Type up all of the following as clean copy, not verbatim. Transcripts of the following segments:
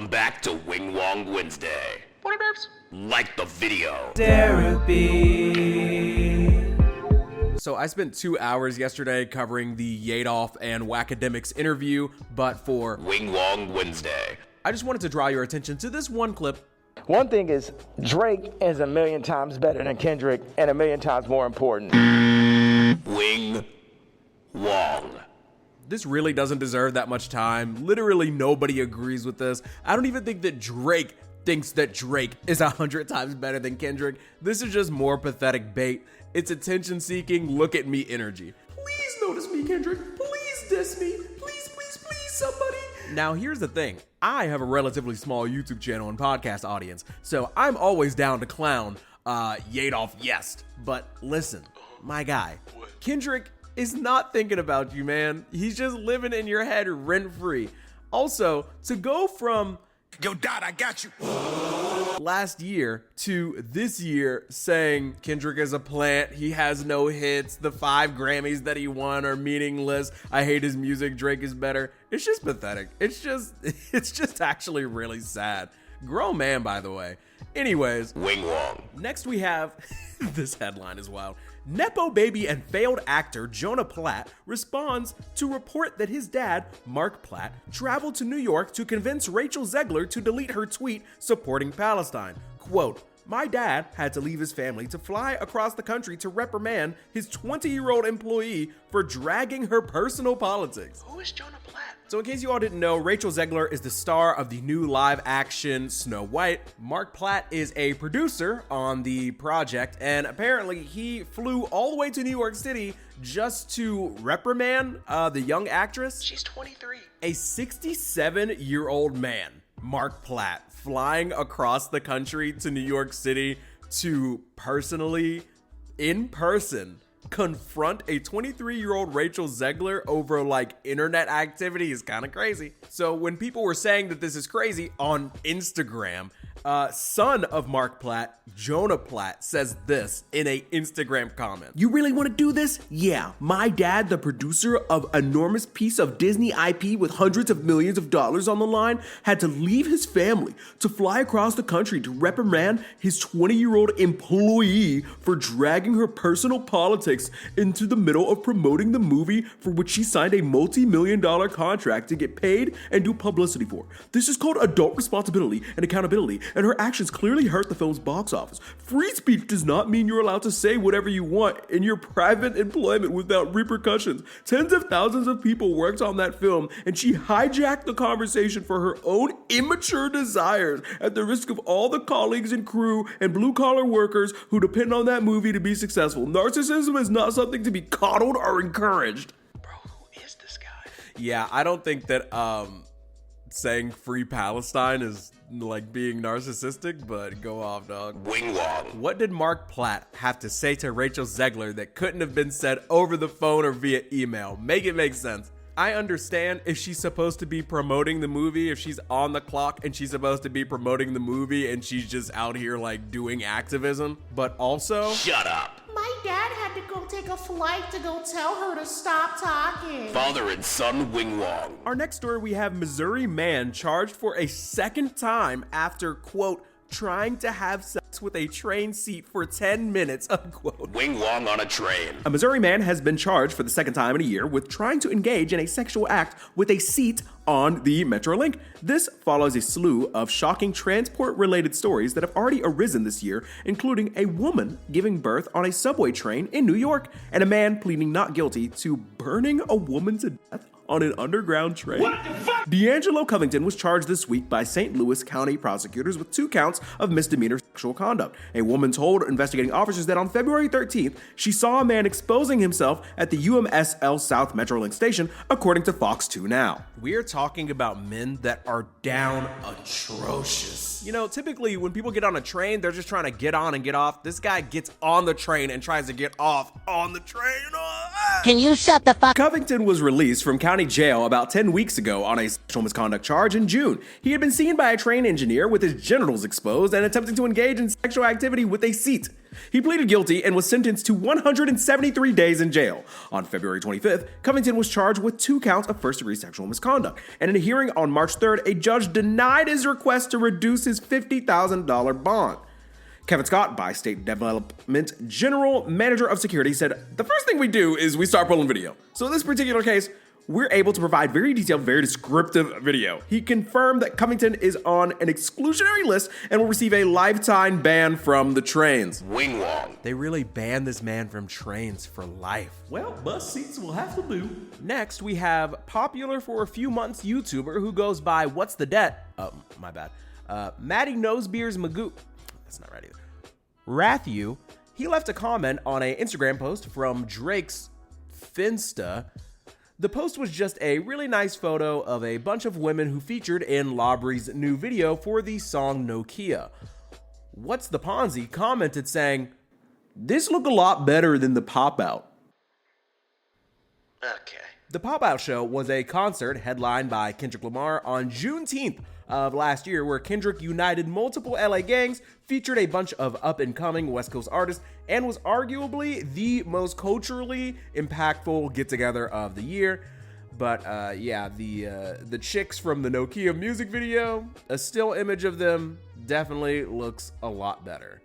Welcome back to Wing Wong Wednesday. Like the video. Derapy. So I spent 2 hours yesterday covering the Yadoff and Wacademics interview, but for Wing Wong Wednesday, I just wanted to draw your attention to this one clip. One thing is, Drake is a million times better than Kendrick and a million times more important. Wing Wong. This really doesn't deserve that much time. Literally nobody agrees with this. I don't even think that Drake thinks that Drake is 100 times better than Kendrick. This is just more pathetic bait. It's attention-seeking, look at me energy. Please notice me, Kendrick. Please diss me. Please, please, please, somebody. Now, here's the thing. I have a relatively small YouTube channel and podcast audience, so I'm always down to clown Yadoff Yest. But listen, my guy, Kendrick is not thinking about you, man. He's just living in your head rent-free. Also, to go from Yo, Dot, I got you. last year to this year saying Kendrick is a plant, he has no hits, the 5 Grammys that he won are meaningless, I hate his music, Drake is better. It's just pathetic. It's just actually really sad. Grown man, by the way. Anyways, Wing Wong. next we have, this headline is wild. Nepo baby and failed actor Jonah Platt responds to report that his dad, Mark Platt, traveled to New York to convince Rachel Zegler to delete her tweet supporting Palestine. Quote, "My dad had to leave his family to fly across the country to reprimand his 20-year-old employee for dragging her personal politics." Who is Jonah Platt? So in case you all didn't know, Rachel Zegler is the star of the new live-action Snow White. Mark Platt is a producer on the project, and apparently he flew all the way to New York City just to reprimand the young actress. She's 23. A 67-year-old man, Mark Platt, flying across the country to New York City to personally, in person, confront a 23-year-old Rachel Zegler over like internet activity is kind of crazy. So when people were saying that this is crazy on Instagram, son of Mark Platt, Jonah Platt, says this in a Instagram comment. "You really want to do this? Yeah, my dad, the producer of an enormous piece of Disney IP with hundreds of millions of dollars on the line, had to leave his family to fly across the country to reprimand his 20-year-old employee for dragging her personal politics into the middle of promoting the movie for which she signed a multi-million-dollar contract to get paid and do publicity for. This is called adult responsibility and accountability, and her actions clearly hurt the film's box office. Free speech does not mean you're allowed to say whatever you want in your private employment without repercussions. Tens of thousands of people worked on that film, and she hijacked the conversation for her own immature desires at the risk of all the colleagues and crew and blue-collar workers who depend on that movie to be successful. Narcissism is not something to be coddled or encouraged." Bro, who is this guy? Yeah, I don't think that saying free Palestine is like being narcissistic, but go off, dog. Wing Wong. What did Mark Platt have to say to Rachel Zegler that couldn't have been said over the phone or via email? Make it make sense. I understand if she's supposed to be promoting the movie, if she's on the clock and she's supposed to be promoting the movie and she's just out here like doing activism, but also Shut up. My dad had to go take a flight to go tell her to stop talking. Father and son Wing Wong. Our next story, we have Missouri man charged for a second time after, quote, trying to have sex with a train seat for 10 minutes, unquote. Wing Wong on a train. A Missouri man has been charged for the second time in a year with trying to engage in a sexual act with a seat on the Metrolink. This follows a slew of shocking transport-related stories that have already arisen this year, including a woman giving birth on a subway train in New York and a man pleading not guilty to burning a woman to death on an underground train. What the fuck? D'Angelo Covington was charged this week by St. Louis County prosecutors with 2 counts of misdemeanor sexual conduct. A woman told investigating officers that on February 13th, she saw a man exposing himself at the UMSL South Metrolink station, according to Fox 2 Now. We are talking about men that are down atrocious. You know, typically when people get on a train, they're just trying to get on and get off. This guy gets on the train and tries to get off on the train. Can you shut the fuck? Covington was released from county County Jail about 10 weeks ago on a sexual misconduct charge in June. He had been seen by a train engineer with his genitals exposed and attempting to engage in sexual activity with a seat. He pleaded guilty and was sentenced to 173 days in jail. On February 25th, Covington was charged with 2 counts of first-degree sexual misconduct, and in a hearing on March 3rd, a judge denied his request to reduce his $50,000 bond. Kevin Scott, by State Development General Manager of Security, said, "The first thing we do is we start pulling video. So in this particular case, we're able to provide very detailed, very descriptive video." He confirmed that Covington is on an exclusionary list and will receive a lifetime ban from the trains. Wing Wong. They really banned this man from trains for life. Well, bus seats will have to do. Next, we have popular for a few months YouTuber who goes by What's the Debt? My bad. Matty Nosebeers Magoo. That's not right either. Rathu. He left a comment on an Instagram post from Drake's Finsta. The post was just a really nice photo of a bunch of women who featured in Labry's new video for the song Nokia. What's the Ponzi commented saying, "This look a lot better than the Pop Out." Okay. The Pop Out Show was a concert headlined by Kendrick Lamar on Juneteenth of last year, where Kendrick united multiple LA gangs, featured a bunch of up-and-coming West Coast artists, and was arguably the most culturally impactful get-together of the year. But yeah, the chicks from the Nokia music video, a still image of them definitely looks a lot better.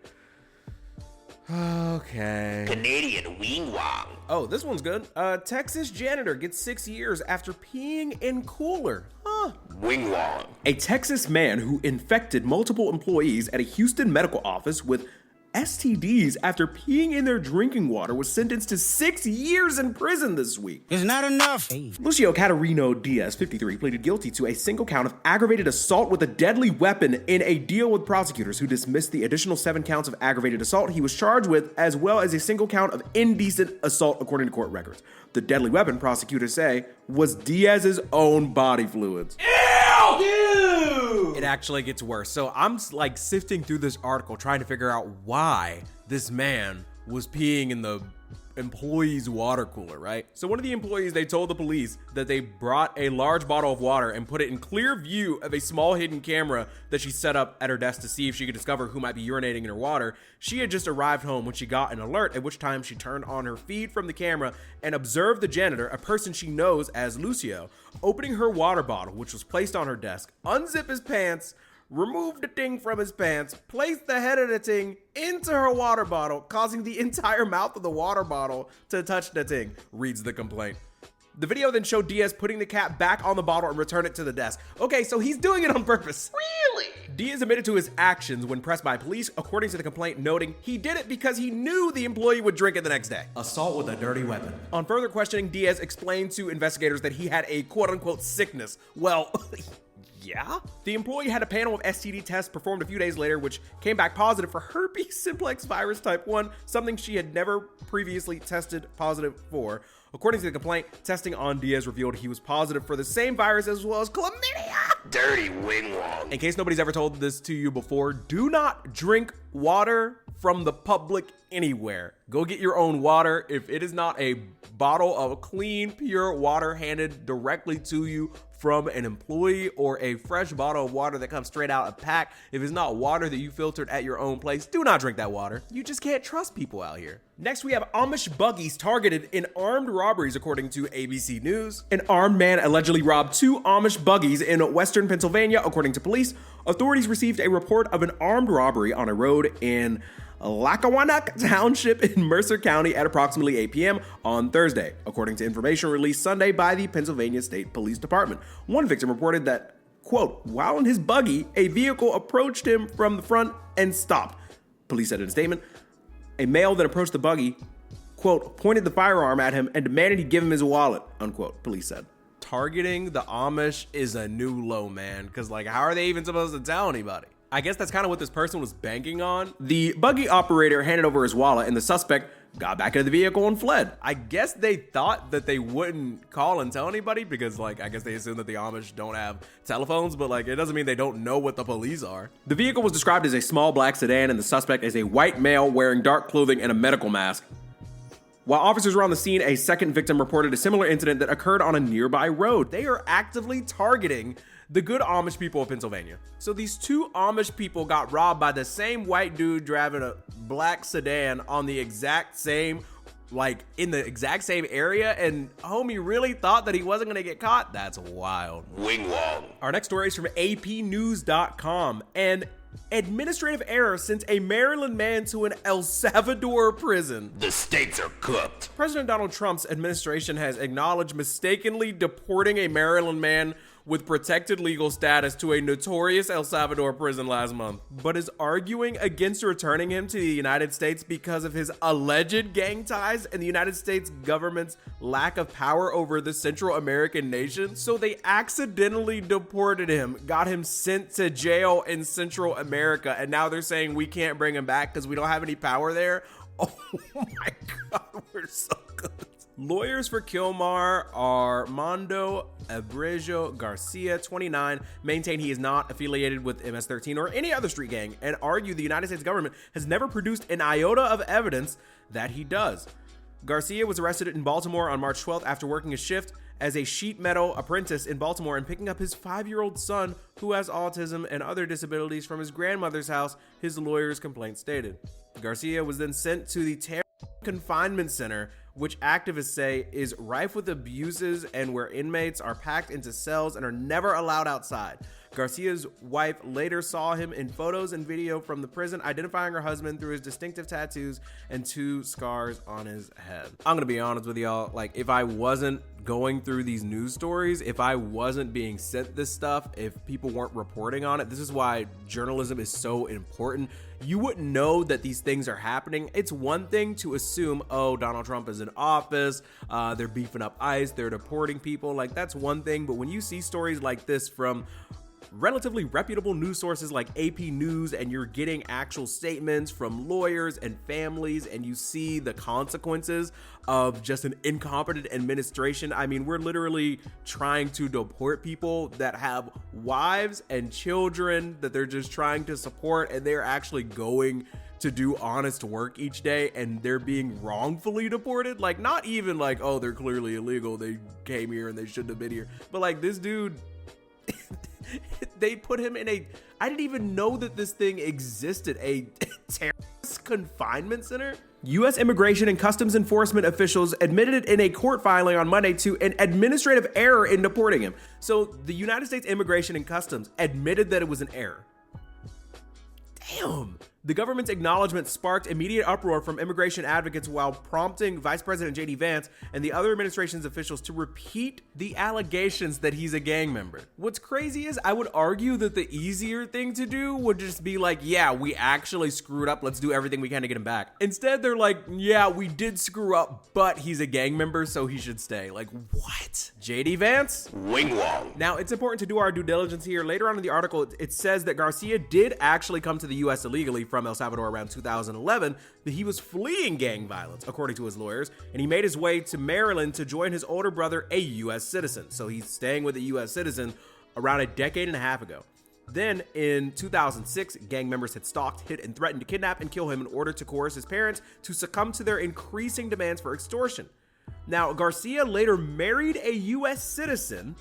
Okay. Canadian Wing Wong. Oh, this one's good. Texas janitor gets 6 years after peeing in cooler. Huh. Wing Wong. A Texas man who infected multiple employees at a Houston medical office with STDs after peeing in their drinking water was sentenced to 6 years in prison this week. It's not enough. Lucio Catarino Diaz, 53, pleaded guilty to a single count of aggravated assault with a deadly weapon in a deal with prosecutors who dismissed the additional 7 counts of aggravated assault he was charged with, as well as a single count of indecent assault, according to court records. The deadly weapon, prosecutors say, was Diaz's own body fluids. It actually gets worse. So I'm like sifting through this article trying to figure out why this man was peeing in the employee's water cooler, right? So one of the employees, they told the police that they brought a large bottle of water and put it in clear view of a small hidden camera that she set up at her desk to see if she could discover who might be urinating in her water. She had just arrived home when she got an alert, at which time she turned on her feed from the camera and observed the janitor, a person she knows as Lucio, opening her water bottle, which was placed on her desk, unzip his pants, remove the ting from his pants, placed the head of the ting into her water bottle, causing the entire mouth of the water bottle to touch the ting, reads the complaint. The video then showed Diaz putting the cap back on the bottle and return it to the desk. Okay, so he's doing it on purpose. Really? Diaz admitted to his actions when pressed by police, according to the complaint, noting he did it because he knew the employee would drink it the next day. Assault with a dirty weapon. On further questioning, Diaz explained to investigators that he had a quote-unquote sickness. Well, yeah? The employee had a panel of STD tests performed a few days later, which came back positive for herpes simplex virus type 1, something she had never previously tested positive for. According to the complaint, testing on Diaz revealed he was positive for the same virus as well as chlamydia. Dirty Wing Wong. In case nobody's ever told this to you before, do not drink water from the public anywhere. Go get your own water. If it is not a bottle of clean, pure water handed directly to you from an employee, or a fresh bottle of water that comes straight out a pack, if it's not water that you filtered at your own place, do not drink that water. You just can't trust people out here. Next, we have Amish buggies targeted in armed robberies, according to ABC News. An armed man allegedly robbed 2 Amish buggies in western Pennsylvania, according to police. Authorities received a report of an armed robbery on a road in Lackawanna Township in Mercer County at approximately 8 p.m. on Thursday, according to information released Sunday by the Pennsylvania State Police Department. One victim reported that, quote, while in his buggy, a vehicle approached him from the front and stopped. Police said in a statement, a male then approached the buggy, quote, pointed the firearm at him and demanded he give him his wallet, unquote, police said. Targeting the Amish is a new low, man, because like, how are they even supposed to tell anybody? I guess that's kind of what this person was banking on. The buggy operator handed over his wallet and the suspect got back into the vehicle and fled. I guess they thought that they wouldn't call and tell anybody because like, I guess they assume that the Amish don't have telephones, but like, it doesn't mean they don't know what the police are. The vehicle was described as a small black sedan and the suspect as a white male wearing dark clothing and a medical mask. While officers were on the scene, a second victim reported a similar incident that occurred on a nearby road. They are actively targeting the good Amish people of Pennsylvania. So these two Amish people got robbed by the same white dude driving a black sedan on the exact same, like in the exact same area, and homie really thought that he wasn't gonna get caught. That's wild. Wingwall. Our next story is from APnews.com. An administrative error sent a Maryland man to an El Salvador prison. The states are cooked. President Donald Trump's administration has acknowledged mistakenly deporting a Maryland man with protected legal status to a notorious El Salvador prison last month, but is arguing against returning him to the United States because of his alleged gang ties and the United States government's lack of power over the Central American nation. So they accidentally deported him, got him sent to jail in Central America, and now they're saying we can't bring him back because we don't have any power there. Oh my God, we're so good. Lawyers for Kilmar Armando Abrejo Garcia, 29, maintain he is not affiliated with MS-13 or any other street gang and argue the United States government has never produced an iota of evidence that he does. Garcia was arrested in Baltimore on March 12th after working a shift as a sheet metal apprentice in Baltimore and picking up his 5-year-old son who has autism and other disabilities from his grandmother's house, his lawyer's complaint stated. Garcia was then sent to the Terror Confinement Center, which activists say is rife with abuses and where inmates are packed into cells and are never allowed outside. Garcia's wife later saw him in photos and video from the prison, identifying her husband through his distinctive tattoos and 2 scars on his head. I'm gonna be honest with y'all, like if I wasn't going through these news stories, if I wasn't being sent this stuff, if people weren't reporting on it, this is why journalism is so important. You wouldn't know that these things are happening. It's one thing to assume, oh, Donald Trump is in office, they're beefing up ICE, they're deporting people, like that's one thing. But when you see stories like this from relatively reputable news sources like AP News, and you're getting actual statements from lawyers and families, and you see the consequences of just an incompetent administration. I mean, we're literally trying to deport people that have wives and children that they're just trying to support, and they're actually going to do honest work each day, and they're being wrongfully deported. Like, not even like, oh, they're clearly illegal, they came here and they shouldn't have been here, but like this dude they put him in I didn't even know that this thing existed, a terrorist confinement center. U.S. Immigration and Customs Enforcement officials admitted it in a court filing on Monday to an administrative error in deporting him. So the United States Immigration and Customs admitted that it was an error. Damn. The government's acknowledgement sparked immediate uproar from immigration advocates while prompting Vice President J.D. Vance and the other administration's officials to repeat the allegations that he's a gang member. What's crazy is I would argue that the easier thing to do would just be like, yeah, we actually screwed up. Let's do everything we can to get him back. Instead, they're like, yeah, we did screw up, but he's a gang member, so he should stay. Like, what? J.D. Vance? Wingwall. Now, it's important to do our due diligence here. Later on in the article, it says that Garcia did actually come to the U.S. illegally from El Salvador around 2011, but he was fleeing gang violence, according to his lawyers, and he made his way to Maryland to join his older brother, a U.S. citizen. So he's staying with a U.S. citizen around a decade and a half ago. Then, in 2006, gang members had stalked, hit, and threatened to kidnap and kill him in order to coerce his parents to succumb to their increasing demands for extortion. Now, Garcia later married a U.S. citizen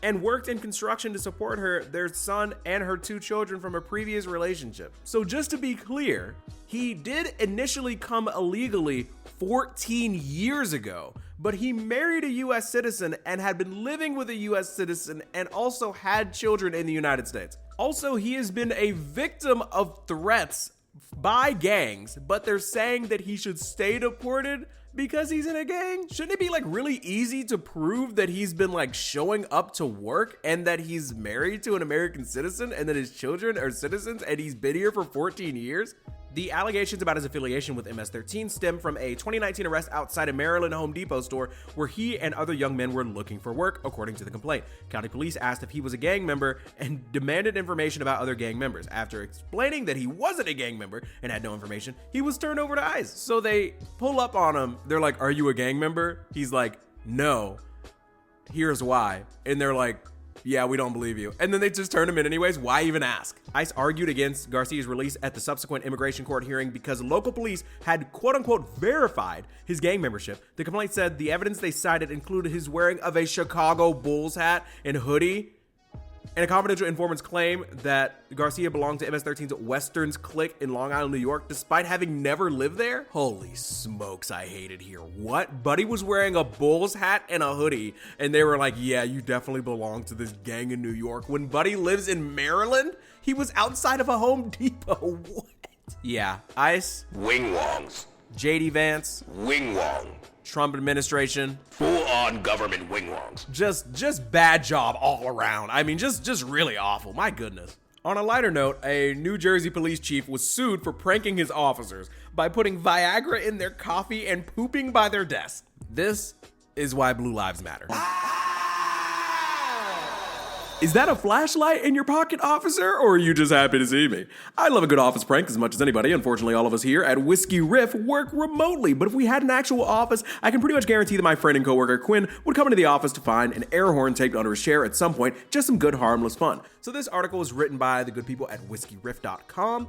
and worked in construction to support their son, and her 2 children from a previous relationship. So just to be clear, he did initially come illegally 14 years ago, but he married a U.S. citizen and had been living with a U.S. citizen and also had children in the United States. Also, he has been a victim of threats by gangs, but they're saying that he should stay deported because he's in a gang. Shouldn't it be like really easy to prove that he's been like showing up to work and that he's married to an American citizen and that his children are citizens and he's been here for 14 years? The allegations about his affiliation with MS-13 stem from a 2019 arrest outside a Maryland Home Depot store where he and other young men were looking for work, according to the complaint. County police asked if he was a gang member and demanded information about other gang members. After explaining that he wasn't a gang member and had no information, he was turned over to ICE. So they pull up on him. They're like, "Are you a gang member?" He's like, "No. Here's why." And they're like, Yeah, we don't believe you. And then they just turned him in anyways. Why even ask? ICE argued against Garcia's release at the subsequent immigration court hearing because local police had quote unquote verified his gang membership. The complaint said the evidence they cited included his wearing of a Chicago Bulls hat and hoodie. And a confidential informant's claim that Garcia belonged to MS-13's Westerns clique in Long Island, New York, despite having never lived there. Holy smokes, I hate it here. What? Buddy was wearing a Bulls hat and a hoodie, and they were like, yeah, you definitely belong to this gang in New York. When Buddy lives in Maryland, he was outside of a Home Depot. What? Yeah, ICE, Wing Wongs. JD Vance, Wing Wong. Trump administration, Full-on government wing wongs. just bad job all around. I mean, just really awful. My goodness. On a lighter note, a New Jersey police chief was sued for pranking his officers by putting Viagra in their coffee and pooping by their desk. This is why Blue Lives Matter. Is that a flashlight in your pocket, officer, or are you just happy to see me? I love a good office prank as much as anybody. Unfortunately, all of us here at Whiskey Riff work remotely, but if we had an actual office, I can pretty much guarantee that my friend and coworker Quinn would come into the office to find an air horn taped under his chair at some point, just some good, harmless fun. So this article was written by the good people at whiskeyriff.com.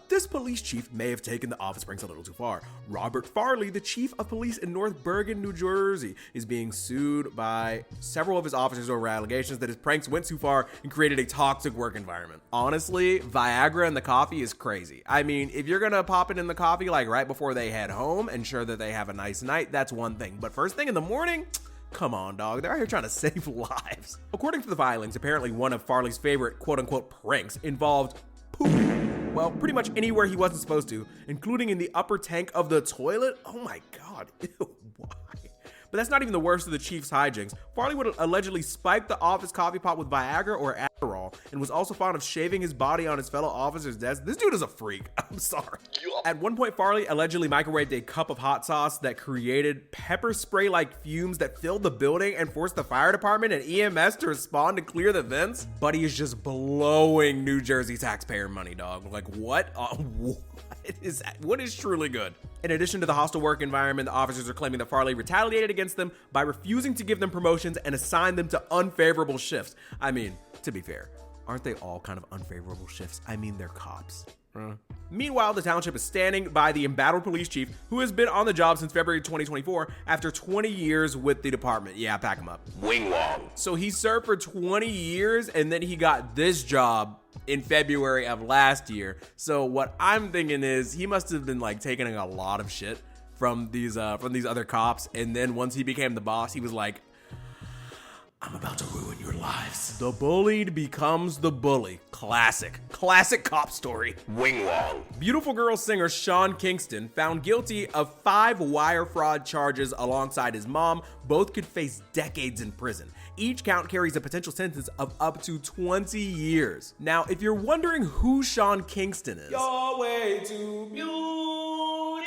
This police chief may have taken the office pranks a little too far. Robert Farley, the chief of police in North Bergen, New Jersey, is being sued by several of his officers over allegations that his pranks went too far and created a toxic work environment. Honestly, Viagra in the coffee is crazy. I mean, if you're gonna pop it in the coffee like right before they head home, ensure that they have a nice night, that's one thing. But first thing in the morning, come on, dog. They're out here trying to save lives. According to the filings, apparently one of Farley's favorite quote-unquote pranks involved pooping. Well, pretty much anywhere he wasn't supposed to, including in the upper tank of the toilet. Oh my God, ew, why? But that's not even the worst of the chief's hijinks. Farley would allegedly spike the office coffee pot with Viagra or Adderall, and was also fond of shaving his body on his fellow officer's desk. This dude is a freak. I'm sorry. At one point, Farley allegedly microwaved a cup of hot sauce that created pepper spray-like fumes that filled the building and forced the fire department and EMS to respond to clear the vents. Buddy is just blowing New Jersey taxpayer money, dog. Like, what? What is truly good? In addition to the hostile work environment, the officers are claiming that Farley retaliated against them by refusing to give them promotions and assign them to unfavorable shifts. I mean, to be fair, aren't they all kind of unfavorable shifts? I mean, they're cops. Meanwhile, the township is standing by the embattled police chief who has been on the job since February 2024 after 20 years with the department. Yeah, pack him up. Wing Wong. So he served for 20 years and then he got this job in February of last year. So what I'm thinking is he must have been like taking a lot of shit from these other cops, and then once he became the boss, he was like, I'm about to ruin your lives. The bullied becomes the bully. Classic cop story. Wing Wong. Beautiful Girl singer Sean Kingston, found guilty of 5 wire fraud charges alongside his mom. Both could face decades in prison. Each count carries a potential sentence of up to 20 years. Now, if you're wondering who Sean Kingston is, you're way too beautiful,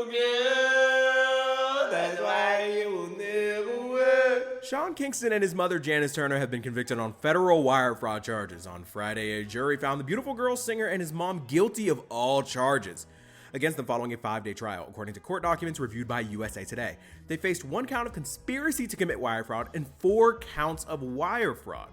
girl. That's why you will never work. Sean Kingston and his mother Janice Turner have been convicted on federal wire fraud charges. On Friday, a jury found the Beautiful Girl singer and his mom guilty of all charges against them following a 5-day trial, according to court documents reviewed by USA Today. They faced 1 count of conspiracy to commit wire fraud and 4 counts of wire fraud.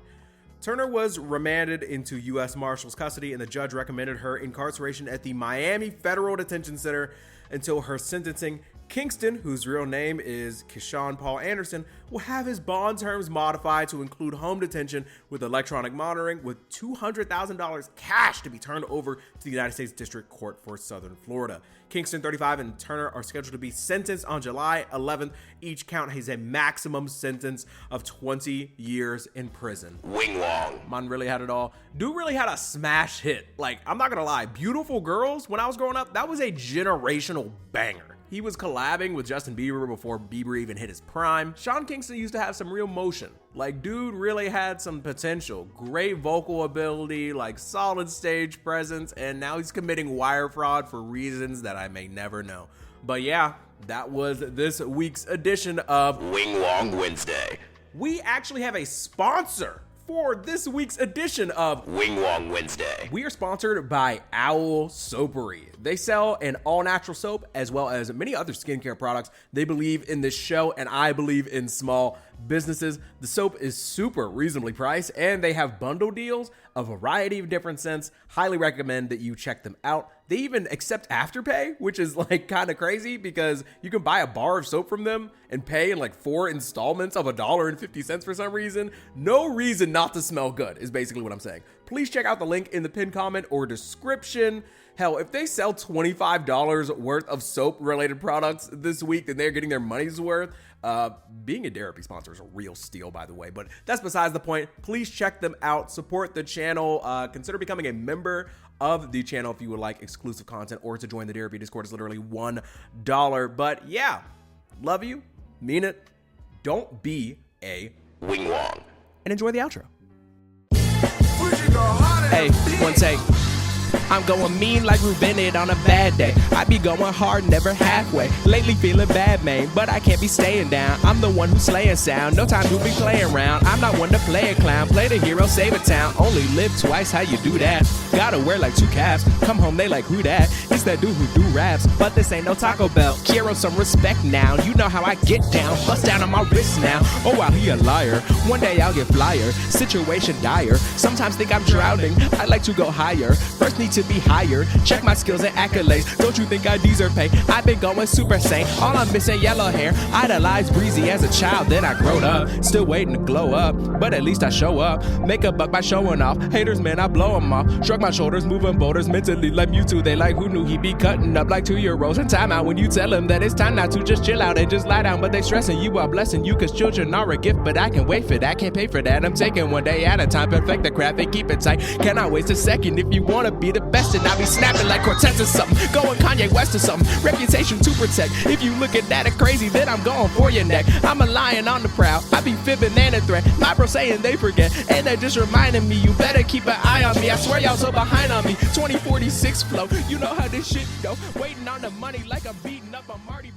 Turner was remanded into U.S. Marshals custody, and the judge recommended her incarceration at the Miami Federal Detention Center until her sentencing. Kingston, whose real name is Keyshawn Paul Anderson, will have his bond terms modified to include home detention with electronic monitoring, with $200,000 cash to be turned over to the United States District Court for Southern Florida. Kingston, 35, and Turner are scheduled to be sentenced on July 11th. Each count has a maximum sentence of 20 years in prison. Wing Wong. Man really had it all. Dude really had a smash hit. Like, I'm not gonna lie, Beautiful Girls, when I was growing up, that was a generational banger. He was collabing with Justin Bieber before Bieber even hit his prime. Sean Kingston used to have some real motion. Like, dude really had some potential. Great vocal ability, like solid stage presence, and now he's committing wire fraud for reasons that I may never know. But yeah, that was this week's edition of Wing Wong Wednesday. We actually have a sponsor for this week's edition of Wing Wong Wednesday. We are sponsored by Owl Soapery. They sell an all-natural soap as well as many other skincare products. They believe in this show, and I believe in small businesses. The soap is super reasonably priced, and they have bundle deals, a variety of different scents. Highly recommend that you check them out. They even accept Afterpay, which is like kind of crazy because you can buy a bar of soap from them and pay in like 4 installments of $1.50 for some reason. No reason not to smell good is basically what I'm saying. Please check out the link in the pinned comment or description. Hell, if they sell $25 worth of soap related products this week, then they're getting their money's worth. Being a Derapy sponsor is a real steal, by the way, but that's besides the point. Please check them out, support the channel, consider becoming a member of the channel if you would like exclusive content, or to join the Derapy Discord is literally $1. But yeah, love you, mean it, don't be a Wing Wong. and enjoy the outro. Hey, one take. I'm going mean like Ruben on a bad day. I be going hard, never halfway. Lately feeling bad, man, but I can't be staying down. I'm the one who's slaying sound, no time to be playing around. I'm not one to play a clown, play the hero, save a town. Only live twice, how you do that? Gotta wear like 2 caps, come home, they like, who that? It's that dude who do raps, but this ain't no Taco Bell. Hero, some respect now, you know how I get down. Bust down on my wrist now, oh wow, he a liar. One day I'll get flyer, situation dire. Sometimes think I'm drowning, I like to go higher. First need to be hired, check my skills and accolades. Don't you think I deserve pay? I've been going super sane, all I'm missing yellow hair. Idolized Breezy as a child, then I grown up. Still waiting to glow up, but at least I show up. Make a buck by showing off, haters man I blow them off. Shrug my shoulders, moving boulders, mentally like Mewtwo. They like who knew he be cutting up like 2-year-olds in timeout. When you tell them that it's time now to just chill out and just lie down, but they stressing you while blessing you, cause children are a gift. But I can wait for that, can't pay for that. I'm taking one day at a time, perfect the craft and keep it tight. Cannot waste a second if you wanna be the best, and I be snapping like Cortez or something, going Kanye West or something. Reputation to protect. If you look at that crazy, then I'm going for your neck. I'm a lion on the prowl, I be fibbing and a threat. My bro saying they forget, and they're just reminding me, you better keep an eye on me. I swear y'all so behind on me. 2046 flow, you know how this shit go. Waiting on the money like I'm beating up, I'm already